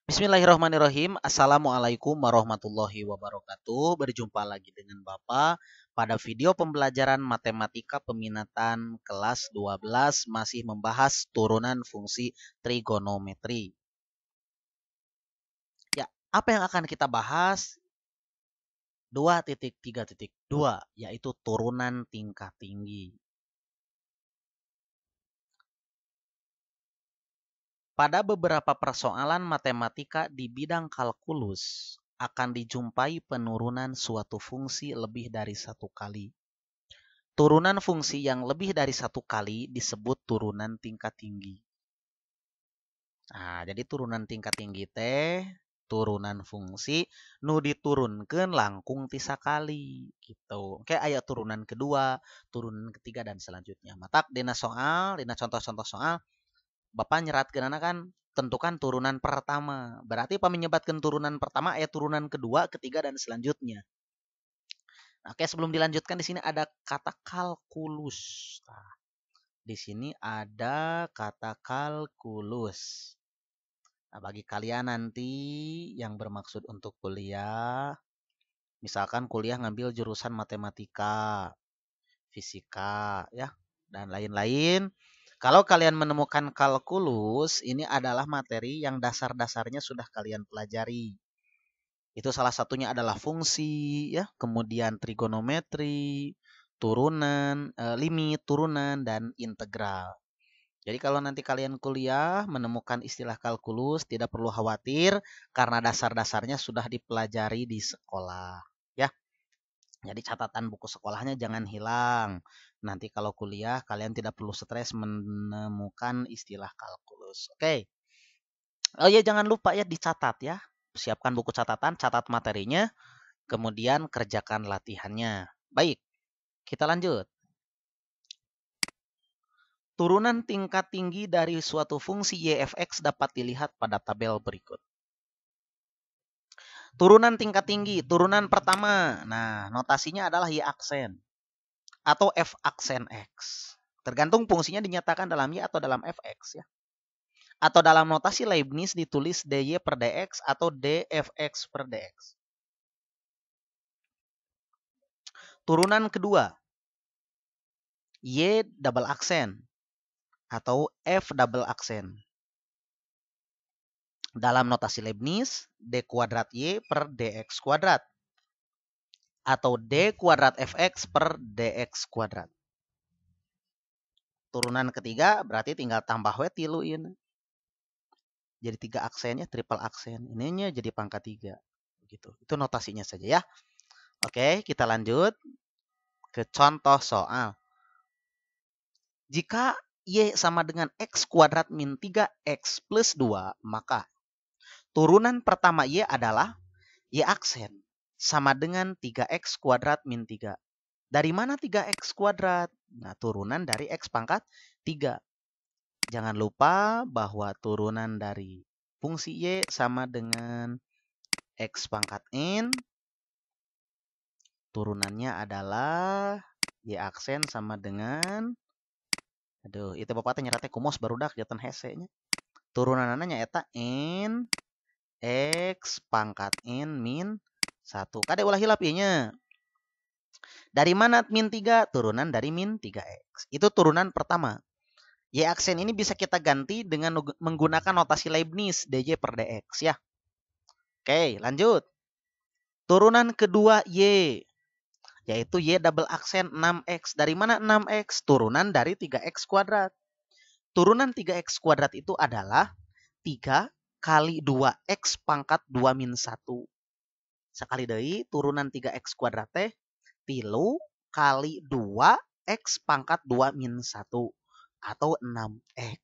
Bismillahirrahmanirrahim. Assalamualaikum warahmatullahi wabarakatuh. Berjumpa lagi dengan Bapak pada video pembelajaran matematika peminatan kelas 12 masih membahas turunan fungsi trigonometri. Ya, apa yang akan kita bahas? 2.3.2 yaitu turunan tingkat tinggi. Pada beberapa persoalan matematika di bidang kalkulus, akan dijumpai penurunan suatu fungsi lebih dari satu kali. Turunan fungsi yang lebih dari satu kali disebut turunan tingkat tinggi. Nah, jadi turunan tingkat tinggi teh turunan fungsi nu diturunkeun langkung ti sakali gitu. Oke, aya turunan kedua, turunan ketiga dan selanjutnya. Matak dina contoh-contoh soal Bapak nyeratkeunana kan tentukan turunan pertama. Berarti menyebatkan turunan pertama aya turunan kedua, ketiga dan selanjutnya. Oke, sebelum dilanjutkan di sini ada kata kalkulus. Nah, di sini ada kata kalkulus. Nah, bagi kalian nanti yang bermaksud untuk kuliah, misalkan kuliah ngambil jurusan matematika, fisika, ya, dan lain-lain. Kalau kalian menemukan kalkulus, ini adalah materi yang dasar-dasarnya sudah kalian pelajari. Itu salah satunya adalah fungsi, ya, kemudian trigonometri, turunan, limit, turunan, dan integral. Jadi kalau nanti kalian kuliah menemukan istilah kalkulus, tidak perlu khawatir karena dasar-dasarnya sudah dipelajari di sekolah. Ya, jadi catatan buku sekolahnya jangan hilang. Nanti kalau kuliah kalian tidak perlu stres menemukan istilah kalkulus. Oke. Oh iya jangan lupa ya dicatat ya. Siapkan buku catatan, catat materinya, kemudian kerjakan latihannya. Baik, kita lanjut. Turunan tingkat tinggi dari suatu fungsi y(f(x) dapat dilihat pada tabel berikut. Turunan tingkat tinggi, turunan pertama. Nah, notasinya adalah y aksen atau f aksen x. Tergantung fungsinya dinyatakan dalam y atau dalam fx ya. Atau dalam notasi Leibniz ditulis dy per dx atau dfx per dx. Turunan kedua, y double aksen atau f double aksen. Dalam notasi Leibniz, d kuadrat y per dx kuadrat. Atau d kuadrat fx per dx kuadrat. Turunan ketiga berarti tinggal tambah we tilu ini. Jadi 3 aksennya triple aksen. Ininya jadi pangkat 3. Begitu. Itu notasinya saja ya. Oke, kita lanjut ke contoh soal. Jika y sama dengan x kuadrat min 3x plus 2, maka turunan pertama y adalah y aksen sama dengan 3x kuadrat min 3. Dari mana 3x kuadrat? Nah, turunan dari x pangkat 3. Jangan lupa bahwa turunan dari fungsi y sama dengan x pangkat n. Turunannya adalah y aksen sama dengan, aduh, itu bapak tanya nyerate kumos barudak jatan hese-nya. Turunannya nyata n x pangkat n min 1. Kade ulah hilap ieu-nya. Dari mana min 3? Turunan dari min 3x. Itu turunan pertama. Y aksen ini bisa kita ganti dengan menggunakan notasi Leibniz dy per dx ya. Oke, lanjut. Turunan kedua y, yaitu y double aksen 6x. Dari mana 6x? Turunan dari 3x kuadrat. Turunan 3x kuadrat itu adalah 3 kali 2x pangkat 2 min 1. Sekali deui turunan 3x kuadrat teh 3 kali 2x pangkat 2 min 1. Atau 6x.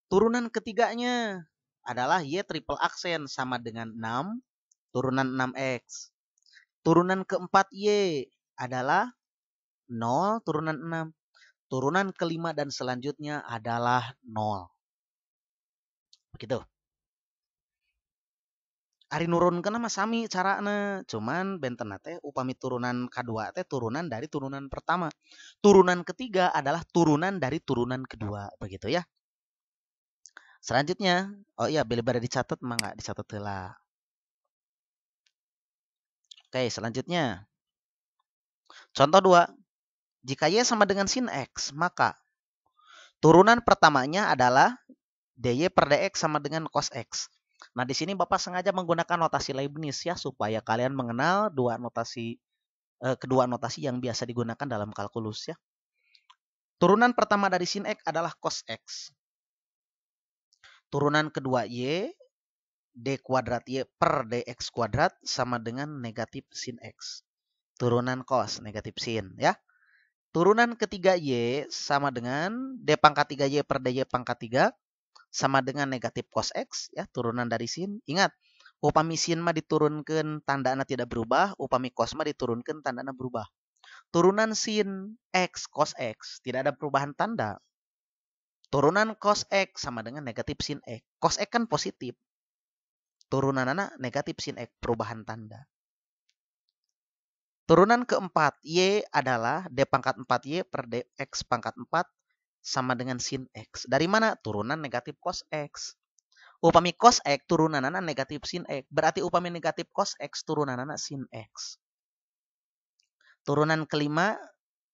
Turunan ketiganya adalah y triple aksen sama dengan 6, turunan 6x. Turunan keempat y adalah 0, turunan 6. Turunan kelima dan selanjutnya adalah 0. Begitu. Ari nurunkeun mah sami carana, cuman benten teh upami turunan kedua teh turunan dari turunan pertama. Turunan ketiga adalah turunan dari turunan kedua, begitu ya. Selanjutnya, oh iya, bila pada dicatat, mah nggak dicatat lah. Oke, selanjutnya. Contoh 2. Jika Y sama dengan sin X, maka turunan pertamanya adalah dy per dx sama dengan cos X. Nah, di sini Bapak sengaja menggunakan notasi Leibniz ya, supaya kalian mengenal kedua notasi yang biasa digunakan dalam kalkulus ya. Turunan pertama dari sin X adalah cos X. Turunan kedua Y, d kuadrat Y per dx kuadrat sama dengan negatif sin X. Turunan cos, negatif sin ya. Turunan ketiga Y sama dengan D pangkat 3Y per DY pangkat 3 sama dengan negatif cos X ya, turunan dari sin. Ingat, upami sin mah diturunkan tandana tidak berubah, upami cos mah diturunkan tandana berubah. Turunan sin X cos X tidak ada perubahan tanda. Turunan cos X sama dengan negatif sin X. Cos X kan positif. Turunanana negatif sin X, perubahan tanda. Turunan keempat, Y adalah D pangkat 4Y per DX pangkat 4 sama dengan sin X. Dari mana? Turunan negatif cos X. Upami cos X turunanana negatif sin X. Berarti upami negatif cos X turunanana sin X. Turunan kelima,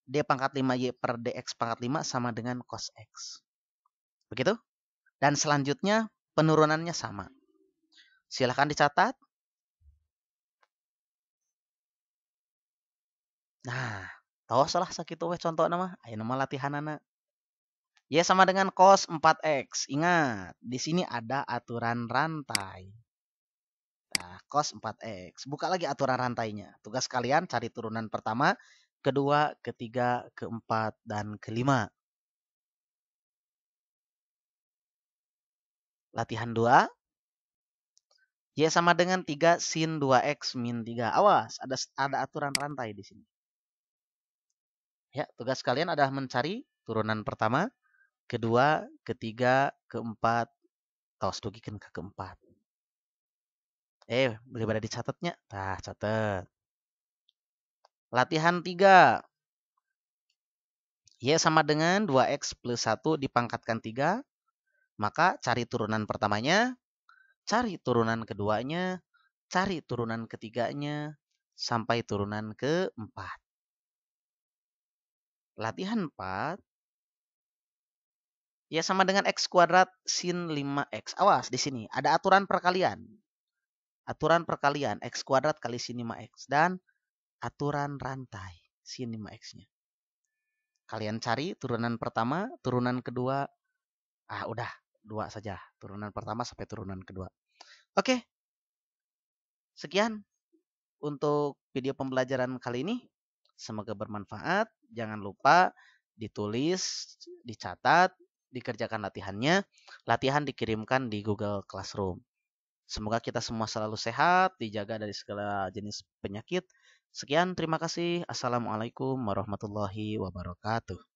D pangkat 5Y per DX pangkat 5 sama dengan cos X. Begitu? Dan selanjutnya penurunannya sama. Silahkan dicatat. Nah, tahu salah sakit we contoh nama. Ayo nama latihan anak. Y sama dengan cos 4X. Ingat, di sini ada aturan rantai. Nah, cos 4X. Buka lagi aturan rantainya. Tugas kalian cari turunan pertama, kedua, ketiga, keempat, dan kelima. Latihan 2. Y sama dengan 3 sin 2X min 3. Awas, ada aturan rantai di sini. Ya, tugas kalian adalah mencari turunan pertama, kedua, ketiga, keempat, tos dugikan ke keempat. Boleh pada dicatatnya. Nah, catat. Latihan 3. Y sama dengan 2X plus 1 dipangkatkan 3. Maka cari turunan pertamanya, cari turunan keduanya, cari turunan ketiganya, sampai turunan keempat. Latihan 4. Y sama dengan X kuadrat sin 5X. Awas, di sini ada aturan perkalian. Aturan perkalian X kuadrat kali sin 5X. Dan aturan rantai sin 5X-nya. Kalian cari turunan pertama, turunan kedua. Udah, 2 saja. Turunan pertama sampai turunan kedua. Oke. Sekian untuk video pembelajaran kali ini. Semoga bermanfaat. Jangan lupa ditulis, dicatat, dikerjakan latihannya. Latihan dikirimkan di Google Classroom. Semoga kita semua selalu sehat, dijaga dari segala jenis penyakit. Sekian, terima kasih. Assalamualaikum warahmatullahi wabarakatuh.